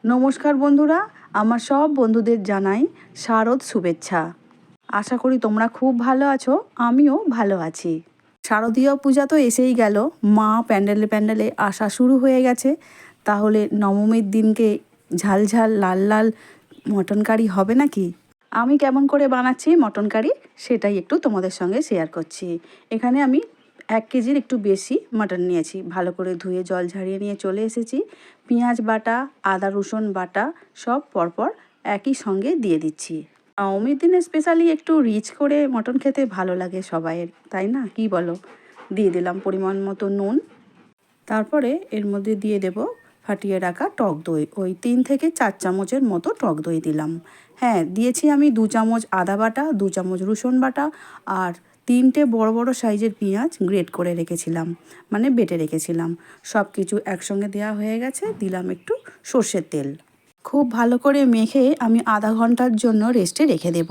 নমস্কার বন্ধুরা, আমার সব বন্ধুদের জানাই শারদ শুভেচ্ছা। আশা করি তোমরা খুব ভালো আছো, আমিও ভালো আছি। শারদীয় পূজা তো এসেই গেল, মা প্যান্ডেলে প্যান্ডেলে আসা শুরু হয়ে গেছে। তাহলে নবমীর দিনকে ঝাল ঝাল লাল লাল মটন কারি হবে নাকি? আমি কেমন করে বানাচ্ছি মটন কারি সেটাই একটু তোমাদের সঙ্গে শেয়ার করছি। এখানে আমি 1 কেজির একটু বেশি মাটন নিয়েছি, ভালো করে ধুয়ে জল ঝরিয়ে নিয়ে চলে এসেছি। পেঁয়াজ বাটা, আদা রসুন বাটা সব পরপর একই সঙ্গে দিয়ে দিচ্ছি। নবমীর দিনে স্পেশালি একটু রিচ করে মটন খেতে ভালো লাগে সবাইয়ের, তাই না, কি বলো? দিয়ে দিলাম পরিমাণ মতো নুন। তারপরে এর মধ্যে দিয়ে দেব ফাটিয়ে রাখা টক দই, ওই 3 থেকে 4 চামচের মতো টক দই দিলাম। হ্যাঁ, দিয়েছি আমি 2 চামচ আদা বাটা, 2 চামচ রসুন বাটা আর 3টে বড় বড় সাইজের পেঁয়াজ গ্রেট করে রেখেছিলাম, মানে বেটে রেখেছিলাম। সব কিছু একসঙ্গে দেওয়া হয়ে গেছে, দিলাম একটু সর্ষের তেল। খুব ভালো করে মেখে আমি আধা ঘন্টার জন্য রেস্টে রেখে দেব,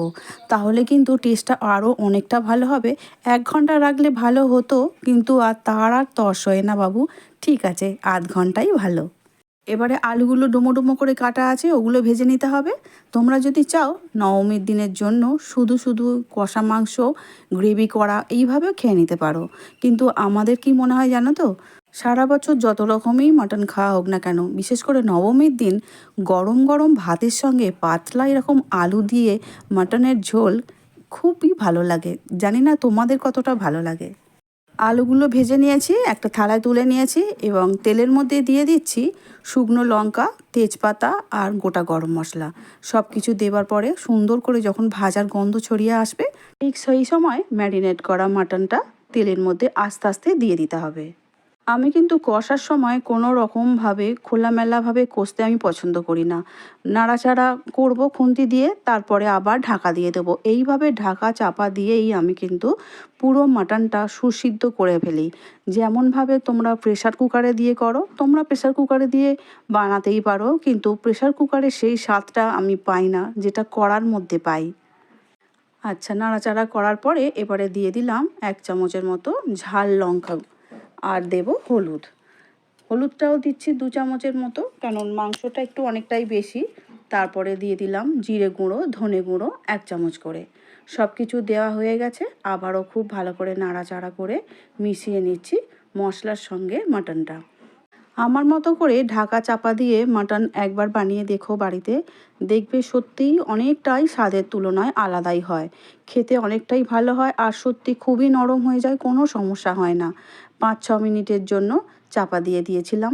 তাহলে কিন্তু টেস্টটা আরও অনেকটা ভালো হবে। 1 ঘন্টা রাখলে ভালো হতো, কিন্তু তার আর তর সয় না বাবু। ঠিক আছে, আধ ঘন্টাই ভালো। এবারে আলুগুলো ডুমো ডুমো করে কাটা আছে, ওগুলো ভেজে নিতে হবে। তোমরা যদি চাও নবমীর দিনের জন্য শুধু শুধু কষা মাংস গ্রেভি করা এইভাবেও খেয়ে নিতে পারো, কিন্তু আমাদের কি মনে হয় জানো তো, সারা বছর যত রকমই মাটন খাওয়া হোক না কেন, বিশেষ করে নবমীর দিন গরম গরম ভাতের সঙ্গে পাতলা এরকম আলু দিয়ে মাটনের ঝোল খুবই ভালো লাগে। জানি না তোমাদের কতটা ভালো লাগে। আলুগুলো ভেজে নিয়েছি, একটা থালায় তুলে নিয়েছি এবং তেলের মধ্যে দিয়ে দিচ্ছি শুকনো লঙ্কা, তেজপাতা আর গোটা গরম মশলা। সব কিছু দেওয়ার পরে সুন্দর করে যখন ভাজার গন্ধ ছড়িয়ে আসবে, ঠিক সেই সময় ম্যারিনেট করা মাটনটা তেলের মধ্যে আস্তে আস্তে দিয়ে দিতে হবে। আমি কিন্তু কষার সময় কোনো রকমভাবে খোলামেলাভাবে কষতে আমি পছন্দ করি না। নাড়াচাড়া করব খুন্তি দিয়ে, তারপরে আবার ঢাকা দিয়ে দেবো। এইভাবে ঢাকা চাপা দিয়েই আমি কিন্তু পুরো মাটনটা সুসিদ্ধ করে ফেলি। যেমনভাবে তোমরা প্রেসার কুকারে দিয়ে করো, তোমরা প্রেসার কুকারে দিয়ে বানাতেই পারো, কিন্তু প্রেসার কুকারে সেই স্বাদটা আমি পাই না যেটা কড়ার মধ্যে পাই। আচ্ছা, নাড়াচাড়া করার পরে এবারে দিয়ে দিলাম 1 চামচের মতো ঝাল লঙ্কা আর দেব হলুদ। হলুদটাও দিচ্ছি 2 চামচের মতো, কারণ মাংসটা একটু অনেকটাই বেশি। তারপরে দিয়ে দিলাম জিরে গুঁড়ো, ধনে গুঁড়ো 1 চামচ করে। সব কিছু দেওয়া হয়ে গেছে, আবারও খুব ভালো করে নাড়াচাড়া করে মিশিয়ে নিচ্ছি মশলার সঙ্গে মাটনটা। আমার মতো করে ঢাকা চাপা দিয়ে মাটন একবার বানিয়ে দেখো বাড়িতে, দেখবে সত্যিই অনেকটাই স্বাদের তুলনায় আলাদাই হয়। খেতে অনেকটাই ভালো হয় আর সত্যি খুবই নরম হয়ে যায়, কোনো সমস্যা হয় না। 5-6 মিনিটের জন্য চাপা দিয়ে দিয়েছিলাম,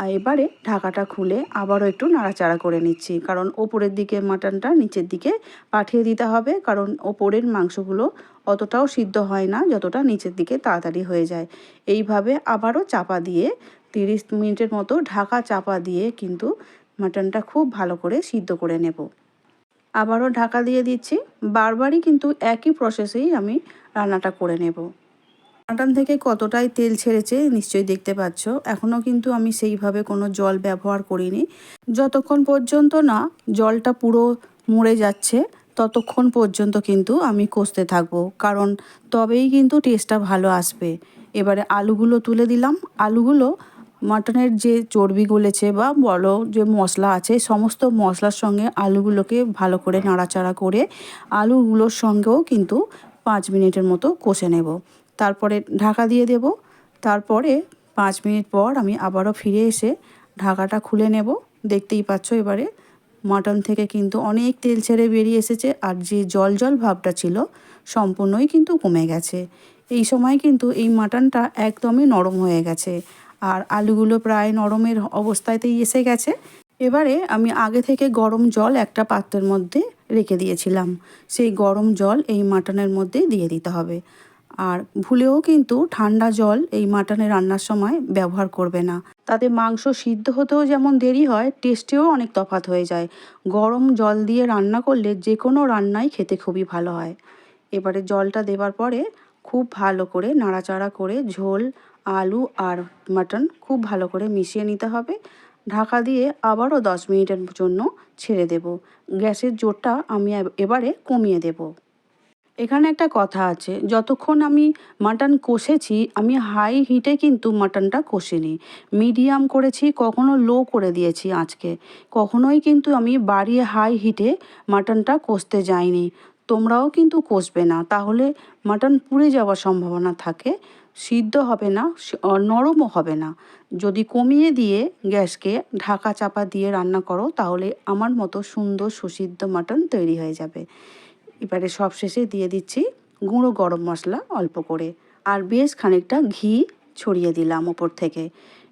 আর এবারে ঢাকাটা খুলে আবারও একটু নাড়াচাড়া করে নিচ্ছি, কারণ ওপরের দিকে মাটনটা নিচের দিকে পাঠিয়ে দিতে হবে, কারণ ওপরের মাংসগুলো অতটাও সিদ্ধ হয় না যতটা নিচের দিকে তাড়াতাড়ি হয়ে যায়। এইভাবে আবারও চাপা দিয়ে 30 মিনিটের মতো ঢাকা চাপা দিয়ে কিন্তু মাটনটা খুব ভালো করে সিদ্ধ করে নেব। আবারও ঢাকা দিয়ে দিচ্ছি, বারবারই কিন্তু একই প্রসেসেই আমি রান্নাটা করে নেব। মাটন থেকে কতটাই তেল ছেড়েছে নিশ্চয়ই দেখতে পাচ্ছ। এখনও কিন্তু আমি সেইভাবে কোনো জল ব্যবহার করিনি। যতক্ষণ পর্যন্ত না জলটা পুরো মরে যাচ্ছে ততক্ষণ পর্যন্ত কিন্তু আমি কষতে থাকবো, কারণ তবেই কিন্তু টেস্টটা ভালো আসবে। এবারে আলুগুলো তুলে দিলাম। আলুগুলো মাটনের যে চর্বি গলেছে বা বলো যে মশলা আছে, সমস্ত মশলার সঙ্গে আলুগুলোকে ভালো করে নাড়াচাড়া করে আলুগুলোর সঙ্গেও কিন্তু 5 মিনিটের মতো কষে নেব। তারপরে ঢাকা দিয়ে দেব। তারপরে 5 মিনিট পর আমি আবারও ফিরে এসে ঢাকাটা খুলে নেব। দেখতেই পাচ্ছ এবারে মাটন থেকে কিন্তু অনেক তেল ছেড়ে বেরিয়ে এসেছে, আর যে জল জল ভাবটা ছিল সম্পূর্ণই কিন্তু কমে গেছে। এই সময় কিন্তু এই মাটনটা একদমই নরম হয়ে গেছে, আর আলুগুলো প্রায় নরমের অবস্থাতেই এসে গেছে। এবারে আমি আগে থেকে গরম জল একটা পাত্রের মধ্যে রেখে দিয়েছিলাম, সেই গরম জল এই মাটনের মধ্যে দিয়ে দিতে হবে। আর ভুলেও কিন্তু ঠান্ডা জল এই মাটনে রান্নার সময় ব্যবহার করবে না, তাতে মাংস সিদ্ধ হতেও যেমন দেরি হয়, টেস্টেও অনেক তফাৎ হয়ে যায়। গরম জল দিয়ে রান্না করলে যে কোনো রান্নাই খেতে খুবই ভালো হয়। এবারে জলটা দেওয়ার পরে খুব ভালো করে নাড়াচাড়া করে ঝোল, আলু আর মাটন খুব ভালো করে মিশিয়ে নিতে হবে। ঢাকা দিয়ে আবারও 10 মিনিটের জন্য ছেড়ে দেব। গ্যাসের জোরটা আমি এবারে কমিয়ে দেব। এখানে একটা কথা আছে, যতক্ষণ আমি মাটন কষেছি আমি হাই হিটে কিন্তু মাটনটা কষিনি, মিডিয়াম করেছি, কখনো লো করে দিয়েছি আঁচকে। কখনোই কিন্তু আমি বাড়িয়ে হাই হিটে মাটনটা কষতে যাইনি। তোমরাও কিন্তু কষবে না, তাহলে মাটন পুড়ে যাওয়ার সম্ভাবনা থাকে, সিদ্ধ হবে না, নরমও হবে না। যদি কমিয়ে দিয়ে গ্যাসকে ঢাকা চাপা দিয়ে রান্না করো তাহলে আমার মতো সুন্দর সুসিদ্ধ মাটন তৈরি হয়ে যাবে। এবারে সব শেষে দিয়ে দিচ্ছি গুঁড়ো গরম মশলা অল্প করে, আর বেশ খানিকটা ঘি ছড়িয়ে দিলাম ওপর থেকে।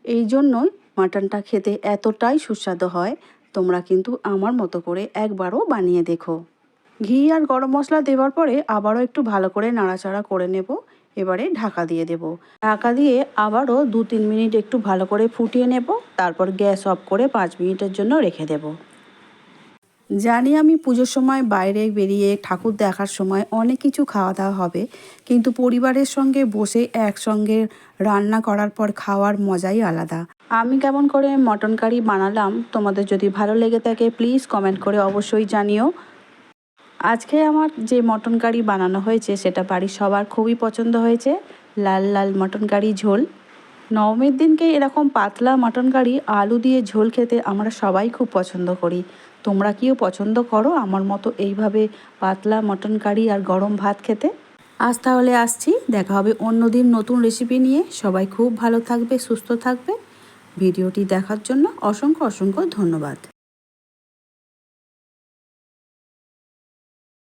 এই জন্যই মাটনটা খেতে এতটাই সুস্বাদু হয়। তোমরা কিন্তু আমার মতো করে একবারও বানিয়ে দেখো। ঘি আর গরম মশলা দেওয়ার পরে আবারও একটু ভালো করে নাড়াচাড়া করে নেব। এবারে ঢাকা দিয়ে দেব। ঢাকা দিয়ে আবারও 2-3 মিনিট একটু ভালো করে ফুটিয়ে নেব, তারপর গ্যাস অফ করে 5 মিনিটের জন্য রেখে দেব। জানি আমি পুজোর সময় বাইরে বেরিয়ে ঠাকুর দেখার সময় অনেক কিছু খাওয়া দাওয়া হবে, কিন্তু পরিবারের সঙ্গে বসে একসঙ্গে রান্না করার পর খাওয়ার মজাই আলাদা। আমি কেমন করে মটন কারি বানালাম তোমাদের যদি ভালো লেগে থাকে প্লিজ কমেন্ট করে অবশ্যই জানিও। আজকে আমার যে মটন কারি বানানো হয়েছে সেটা বাড়ির সবার খুবই পছন্দ হয়েছে। লাল লাল মটন কারি ঝোল। নবমীর দিনকে এরকম পাতলা মটন কারি আলু দিয়ে ঝোল খেতে আমরা সবাই খুব পছন্দ করি। তোমরা কিও পছন্দ করো আমার মতো এইভাবে পাতলা মটন কারি আর গরম ভাত খেতে? আজ তাহলে আসছি, দেখা হবে অন্য দিন নতুন রেসিপি নিয়ে। সবাই খুব ভালো থাকবে, সুস্থ থাকবে। ভিডিওটি দেখার জন্য অসংখ্য অসংখ্য ধন্যবাদ।